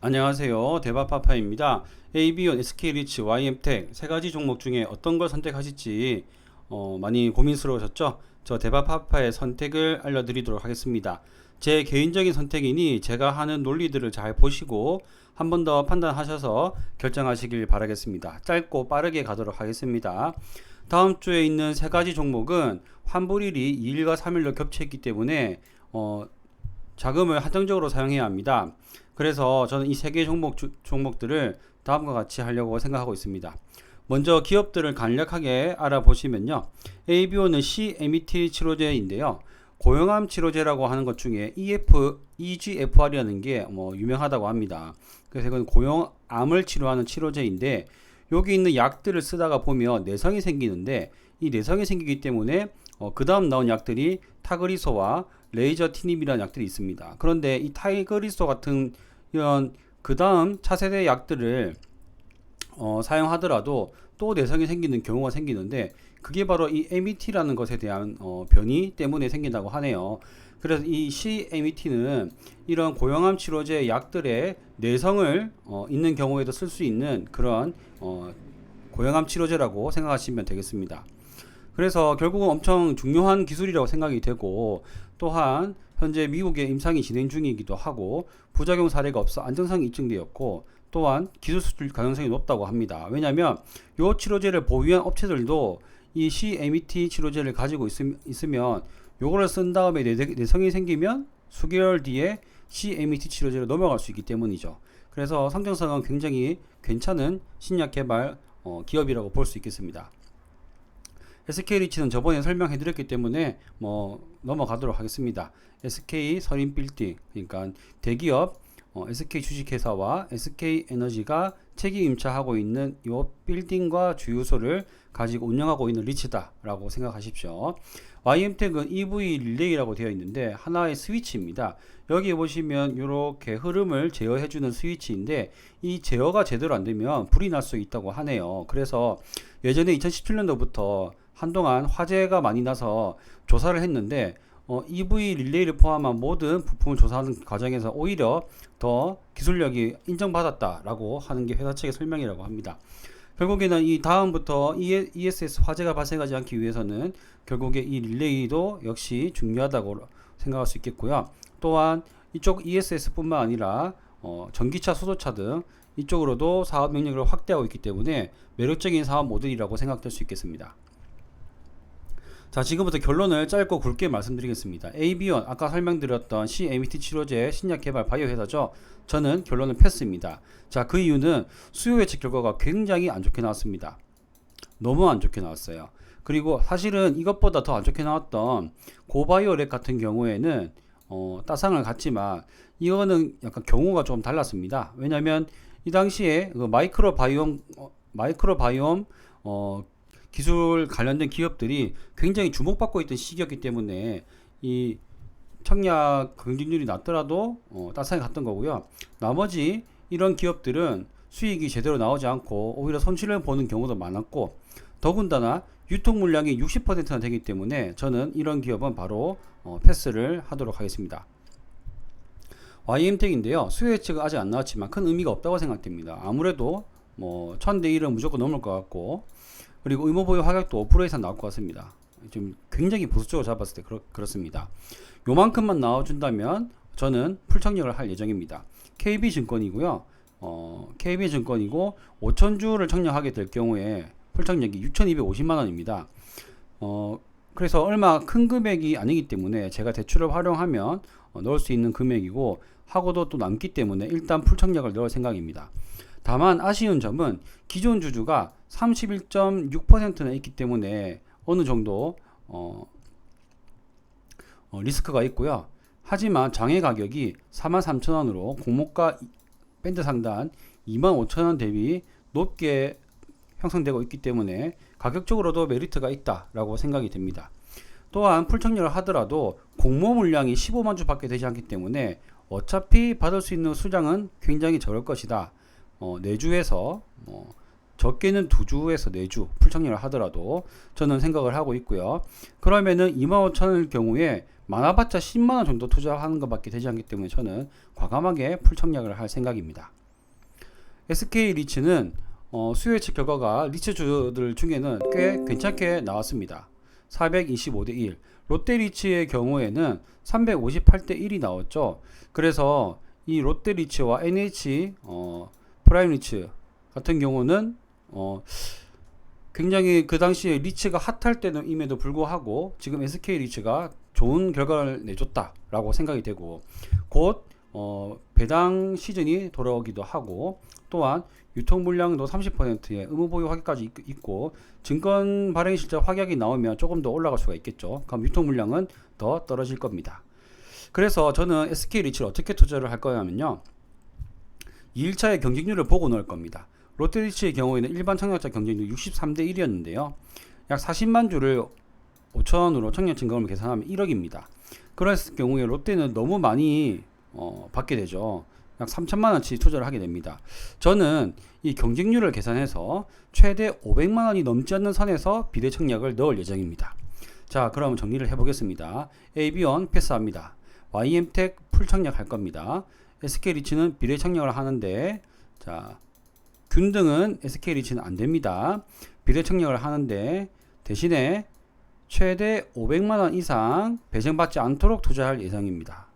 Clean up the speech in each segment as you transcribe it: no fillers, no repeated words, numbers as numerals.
안녕하세요. 대바파파입니다. AB온, SK리츠, YM텍 세 가지 종목 중에 어떤 걸 선택하실지 많이 고민스러우셨죠? 저 대바파파의 선택을 알려드리도록 하겠습니다. 제 개인적인 선택이니 제가 하는 논리들을 잘 보시고 한 번 더 판단하셔서 결정하시길 바라겠습니다. 짧고 빠르게 가도록 하겠습니다. 다음 주에 있는 세 가지 종목은 환불일이 2일과 3일로 겹쳐있기 때문에 자금을 한정적으로 사용해야 합니다. 그래서 저는 이 세 개 종목들을 다음과 같이 하려고 생각하고 있습니다. 먼저 기업들을 간략하게 알아보시면요. ABO는 CMET 치료제인데요. 고형암 치료제라고 하는 것 중에 EGFR이라는 게 유명하다고 합니다. 그래서 이건 고형암을 치료하는 치료제인데 여기 있는 약들을 쓰다가 보면 내성이 생기는데 이 내성이 생기기 때문에 그 다음 나온 약들이 타그리소와 레이저티닙이라는 약들이 있습니다. 그런데 이 타그리소 같은 이런 그 다음 차세대 약들을 사용하더라도 또 내성이 생기는 경우가 생기는데 그게 바로 이 MET라는 것에 대한 변이 때문에 생긴다고 하네요. 그래서 이 CMET는 이런 고형암 치료제 약들의 내성을 있는 경우에도 쓸 수 있는 그런 고형암 치료제라고 생각하시면 되겠습니다. 그래서 결국은 엄청 중요한 기술이라고 생각이 되고 또한 현재 미국의 임상이 진행 중이기도 하고 부작용 사례가 없어 안정성이 입증되었고 또한 기술 수출 가능성이 높다고 합니다. 왜냐하면 이 치료제를 보유한 업체들도 이 CMET 치료제를 가지고 있으면 요거를 쓴 다음에 내성이 생기면 수개월 뒤에 CMET 치료제로 넘어갈 수 있기 때문이죠. 그래서 성장성은 굉장히 괜찮은 신약 개발 기업이라고 볼 수 있겠습니다. SK리츠는 저번에 설명해 드렸기 때문에 넘어가도록 하겠습니다. SK 서린빌딩, 그러니까 대기업 SK 주식회사와 SK에너지가 책임 임차하고 있는 이 빌딩과 주유소를 가지고 운영하고 있는 리츠다라고 생각하십시오. YM텍은 EV 릴레이라고 되어 있는데 하나의 스위치입니다. 여기 보시면 이렇게 흐름을 제어해주는 스위치인데 이 제어가 제대로 안 되면 불이 날 수 있다고 하네요. 그래서 예전에 2017년도부터 한동안 화재가 많이 나서 조사를 했는데 EV 릴레이를 포함한 모든 부품을 조사하는 과정에서 오히려 더 기술력이 인정받았다라고 하는 게 회사 측의 설명이라고 합니다. 결국에는 이 다음부터 ESS 화재가 발생하지 않기 위해서는 결국에 이 릴레이도 역시 중요하다고 생각할 수 있겠고요. 또한 이쪽 ESS 뿐만 아니라 전기차, 수소차 등 이쪽으로도 사업 영역을 확대하고 있기 때문에 매력적인 사업 모델이라고 생각될 수 있겠습니다. 자, 지금부터 결론을 짧고 굵게 말씀드리겠습니다. AB온, 아까 설명드렸던 CMET 치료제 신약 개발 바이오 회사죠. 저는 결론은 패스입니다. 자, 그 이유는 수요 예측 결과가 굉장히 안 좋게 나왔습니다. 너무 안 좋게 나왔어요. 그리고 사실은 이것보다 더 안 좋게 나왔던 고바이오렉 같은 경우에는 따상을 갔지만 이거는 약간 경우가 좀 달랐습니다. 왜냐하면 이 당시에 그 마이크로바이옴 기술 관련된 기업들이 굉장히 주목받고 있던 시기였기 때문에 이 청약 경쟁률이 낮더라도 따상에 갔던 거고요. 나머지 이런 기업들은 수익이 제대로 나오지 않고 오히려 손실을 보는 경우도 많았고 더군다나 유통 물량이 60%나 되기 때문에 저는 이런 기업은 바로 패스를 하도록 하겠습니다. YM텍인데요. 수요 예측은 아직 안 나왔지만 큰 의미가 없다고 생각됩니다. 아무래도 1000대 1은 무조건 넘을 것 같고 그리고 의무보유 하격도 5% 이상 나올 것 같습니다. 좀 굉장히 보수적으로 잡았을 때 그렇습니다. 요만큼만 나와준다면 저는 풀청약을 할 예정입니다. KB증권이고요. KB증권이고 5,000주를 청약하게 될 경우에 풀청약이 6,250만원입니다. 그래서 얼마 큰 금액이 아니기 때문에 제가 대출을 활용하면 넣을 수 있는 금액이고 하고도 또 남기 때문에 일단 풀청약을 넣을 생각입니다. 다만 아쉬운 점은 기존 주주가 31.6%나 있기 때문에 어느 정도 리스크가 있고요. 하지만 장외 가격이 43,000원으로 공모가 밴드 상단 25,000원 대비 높게 형성되고 있기 때문에 가격적으로도 메리트가 있다라고 생각이 됩니다. 또한 풀청약을 하더라도 공모 물량이 15만 주 밖에 되지 않기 때문에 어차피 받을 수 있는 수량은 굉장히 적을 것이다. 4주에서 적게는 2주에서 4주 풀청약을 하더라도 저는 생각을 하고 있고요. 그러면은 25,000원일 경우에 많아봤자 10만원 정도 투자하는 것밖에 되지 않기 때문에 저는 과감하게 풀 청약을 할 생각입니다. SK리츠는 수요 예측 결과가 리츠주들 중에는 꽤 괜찮게 나왔습니다. 425대 1. 롯데리츠의 경우에는 358대 1이 나왔죠. 그래서 이 롯데리츠와 NH 프라임리츠 같은 경우는 굉장히 그 당시에 리츠가 핫할 때는 임에도 불구하고 지금 SK리츠가 좋은 결과를 내줬다라고 생각이 되고, 곧 배당 시즌이 돌아오기도 하고, 또한 유통 물량도 30%의 의무 보유 확약까지 있고, 증권 발행 실적 확약이 나오면 조금 더 올라갈 수가 있겠죠. 그럼 유통 물량은 더 떨어질 겁니다. 그래서 저는 SK리츠를 어떻게 투자를 할 거냐면요, 2일차의 경쟁률을 보고 넣을 겁니다. 롯데리츠의 경우에는 일반 청약자 경쟁률 63대 1이었는데요. 약 40만 주를 5천원으로 청약 증감을 계산하면 1억입니다. 그랬을 경우에 롯데는 너무 많이 받게 되죠. 약 3천만원치 투자를 하게 됩니다. 저는 이 경쟁률을 계산해서 최대 500만원이 넘지 않는 선에서 비례 청약을 넣을 예정입니다. 자, 그럼 정리를 해보겠습니다. AB1 패스합니다. YM텍 풀 청약할 겁니다. SK리츠는 비례 청약을 하는데, 자, 균등은 SK리츠는 안됩니다. 비례 청약을 하는데 대신에 최대 500만원 이상 배정받지 않도록 투자할 예정입니다.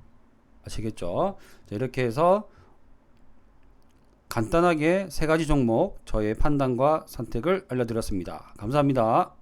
아시겠죠? 자, 이렇게 해서 간단하게 세 가지 종목 저의 판단과 선택을 알려드렸습니다. 감사합니다.